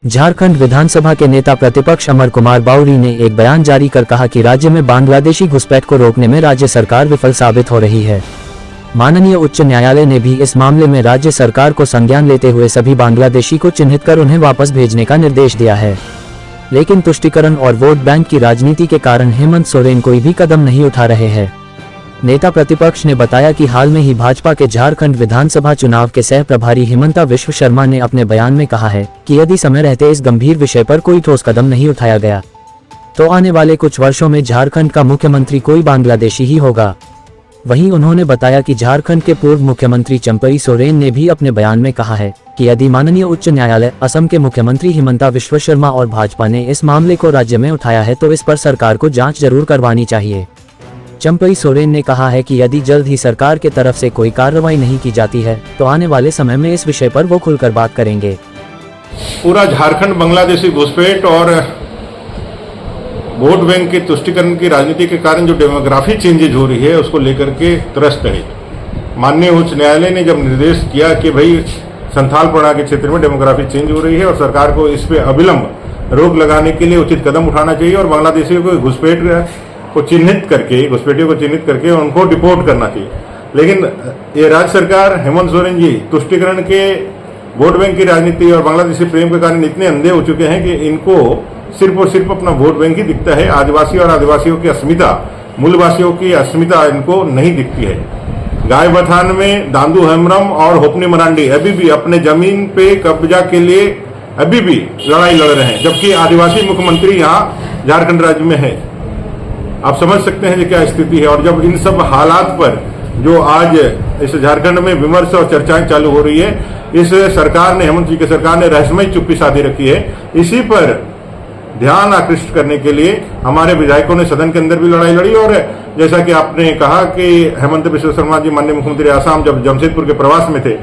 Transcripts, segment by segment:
झारखंड विधानसभा के नेता प्रतिपक्ष अमर कुमार बाउरी ने एक बयान जारी कर कहा कि राज्य में बांग्लादेशी घुसपैठ को रोकने में राज्य सरकार विफल साबित हो रही है। माननीय उच्च न्यायालय ने भी इस मामले में राज्य सरकार को संज्ञान लेते हुए सभी बांग्लादेशी को चिन्हित कर उन्हें वापस भेजने का निर्देश दिया है। लेकिन तुष्टीकरण और वोट बैंक की राजनीति के कारण हेमंत सोरेन कोई भी कदम नहीं उठा रहे हैं। नेता प्रतिपक्ष ने बताया कि हाल में ही भाजपा के झारखंड विधानसभा चुनाव के सह प्रभारी हिमंता विश्व शर्मा ने अपने बयान में कहा है कि यदि समय रहते इस गंभीर विषय पर कोई ठोस कदम नहीं उठाया गया तो आने वाले कुछ वर्षों में झारखंड का मुख्यमंत्री कोई बांग्लादेशी ही होगा। वहीं उन्होंने बताया कि झारखंड के पूर्व मुख्यमंत्री चंपई सोरेन ने भी अपने बयान में कहा है कि यदि माननीय उच्च न्यायालय असम के मुख्यमंत्री हिमंता विश्व शर्मा और भाजपा ने इस मामले को राज्य में उठाया है तो इस पर सरकार को जांच जरूर करवानी चाहिए। चंपई सोरेन ने कहा है कि यदि जल्द ही सरकार के तरफ से कोई कार्रवाई नहीं की जाती है तो आने वाले समय में इस विषय पर वो खुलकर बात करेंगे। पूरा झारखंड बांग्लादेशी घुसपैठ और वोट बैंक के तुष्टीकरण की राजनीति के कारण जो डेमोग्राफी चेंजेज हो रही है उसको लेकर के त्रस्त है। माननीय उच्च न्यायालय ने जब निर्देश किया कि भाई संथाल परगना के क्षेत्र में डेमोग्राफी चेंज हो रही है और सरकार को इस पे अविलंब रोक लगाने के लिए उचित कदम उठाना चाहिए और बांग्लादेशियों को घुसपैठ को चिन्हित करके घुसपैठियों को चिन्हित करके उनको डिपोर्ट करना चाहिए। लेकिन ये राज्य सरकार हेमंत सोरेन जी तुष्टीकरण के वोट बैंक की राजनीति और बांग्लादेशी प्रेम के कारण इतने अंधे हो चुके हैं कि इनको सिर्फ और सिर्फ अपना वोट बैंक ही दिखता है। आदिवासी और आदिवासियों की अस्मिता, मूलवासियों की अस्मिता इनको नहीं दिखती है। गाय बथान में दांदू हेम्ब्रम और होपनी मरांडी अभी भी अपने जमीन पे कब्जा के लिए अभी भी लड़ाई लड़ रहे हैं, जबकि आदिवासी मुख्यमंत्री यहाँ झारखंड राज्य में है। आप समझ सकते हैं कि क्या स्थिति है। और जब इन सब हालात पर जो आज इस झारखंड में विमर्श और चर्चाएं चालू हो रही है, इस सरकार ने, हेमंत जी की सरकार ने रहस्यमय चुप्पी साधी रखी है। इसी पर ध्यान आकृष्ट करने के लिए हमारे विधायकों ने सदन के अंदर भी लड़ाई लड़ी। और जैसा कि आपने कहा कि हेमंत विश्व शर्मा जी माननीय मुख्यमंत्री आसाम जब जमशेदपुर के प्रवास में थे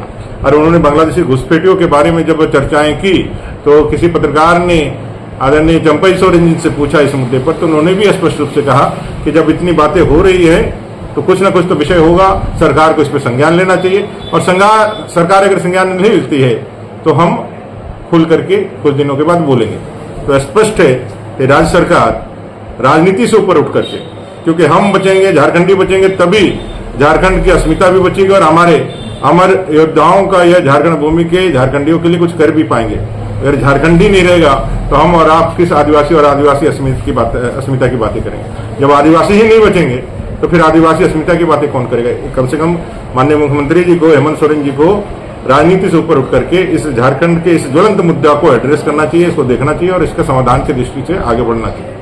और उन्होंने बांग्लादेशी घुसपैठियों के बारे में जब चर्चाएं की तो किसी पत्रकार ने आदरणीय चंपई सोरेन जी से पूछा इस मुद्दे पर, तो उन्होंने भी स्पष्ट रूप से कहा कि जब इतनी बातें हो रही है तो कुछ ना कुछ तो विषय होगा, सरकार को इस पर संज्ञान लेना चाहिए। और सरकार अगर संज्ञान नहीं लेती है तो हम खुल करके कुछ दिनों के बाद बोलेंगे। तो स्पष्ट है कि राज्य सरकार राजनीति से ऊपर उठ करके, क्योंकि हम बचेंगे, झारखंडी बचेंगे, तभी झारखंड की अस्मिता भी बचेगी और हमारे अमर योद्धाओं का यह झारखंड भूमि के झारखंडियों के लिए कुछ कर भी पाएंगे। अगर झारखंडी नहीं रहेगा तो हम और आप किस आदिवासी और आदिवासी अस्मिता की बातें करेंगे। जब आदिवासी ही नहीं बचेंगे तो फिर आदिवासी अस्मिता की बातें कौन करेगा। कम से कम माननीय मुख्यमंत्री जी को, हेमंत सोरेन जी को राजनीति से ऊपर उठ करके इस झारखंड के इस ज्वलंत मुद्दा को एड्रेस करना चाहिए, इसको देखना चाहिए और इसका समाधान की दृष्टि से आगे बढ़ना चाहिए।